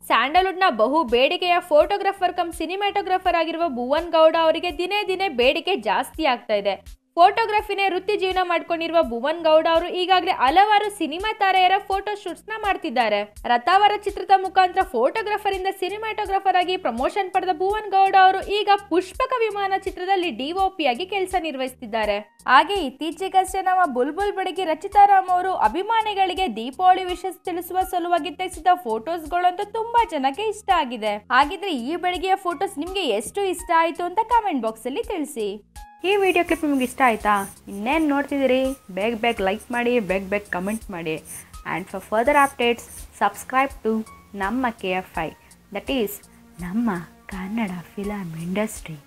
ಸ್ಯಾಂಡಲ್ವುಡ್ನ ಬಹು ಬೇಡಿಕೆಯ photographer come cinematographer ಆಗಿರುವ ಭುವನ್ ಗೌಡ ಅವರಿಗೆ ದಿನೇ ದಿನೇ ಬೇಡಿಕೆ ಜಾಸ್ತಿ ಆಗ್ತಾ ಇದೆ. ಫೋಟೋಗ್ರಫಿನೇ ವೃತ್ತಿ ಜೀವನ ಮಾಡ್ಕೊಂಡಿರುವ ಭುವನ್ ಗೌಡ ಅವರು ಈಗಾಗಲೇ ಹಲವಾರು ಸಿನಿಮಾ ತಾರೆಯರ ಫೋಟೋ ಶೂಟ್ಸ್ ನ ಮಾಡ್ತಿದ್ದಾರೆ. ರಥಾವರ ಚಿತ್ರದ ಮುಖಾಂತರ ಫೋಟೋಗ್ರಾಫರ್ ಇಂದ ಸಿನಿಮಾಟೋಗ್ರಾಫರ್ ಆಗಿ ಪ್ರಮೋಷನ್ ಪಡೆದ ಭುವನ್ ಗೌಡ ಅವರು ಈಗ ಪುಷ್ಪಕ ವಿಮಾನ ಚಿತ್ರದಲ್ಲಿ ಡಿಒಪಿ ಆಗಿ ಕೆಲಸ ನಿರ್ವಹಿಸುತ್ತಿದ್ದಾರೆ. ಹಾಗೆ ಇತ್ತೀಚೆಗಷ್ಟೇ ನಮ್ಮ ಬುಲ್ಬುಲ್ ಬಡಗಿ ರಚಿತಾ ರಾಮ್ ಅವರು ಅಭಿಮಾನಿಗಳಿಗೆ ದೀಪಾವಳಿ ವಿಷಯ ತಿಳಿಸುವ ಸಲುವಾಗಿ ತೆಗೆಸಿದ ಫೋಟೋಸ್ಗಳಂತೂ ತುಂಬಾ ಜನಕ್ಕೆ ಇಷ್ಟ ಆಗಿದೆ. ಹಾಗಿದ್ರೆ ಈ ಬೆಳಗ್ಗೆಯ ಫೋಟೋಸ್ ನಿಮ್ಗೆ ಎಷ್ಟು ಇಷ್ಟ ಆಯ್ತು ಅಂತ ಕಾಮೆಂಟ್ ಬಾಕ್ಸ್ ಅಲ್ಲಿ ತಿಳಿಸಿ. ಈ ವಿಡಿಯೋ ಕ್ಲಿಪ್ ನಿಮ್ಗೆ ಇಷ್ಟ ಆಯ್ತಾ? ಇನ್ನೇನು ನೋಡ್ತಿದ್ದೀರಿ? ಬೇಗ ಲೈಕ್ ಮಾಡಿ, ಬೇಗ ಕಮೆಂಟ್ ಮಾಡಿ. And for further updates subscribe to ನಮ್ಮ KFI, ದಟ್ ಈಸ್ ನಮ್ಮ ಕನ್ನಡ ಫಿಲಮ್ ಇಂಡಸ್ಟ್ರಿ.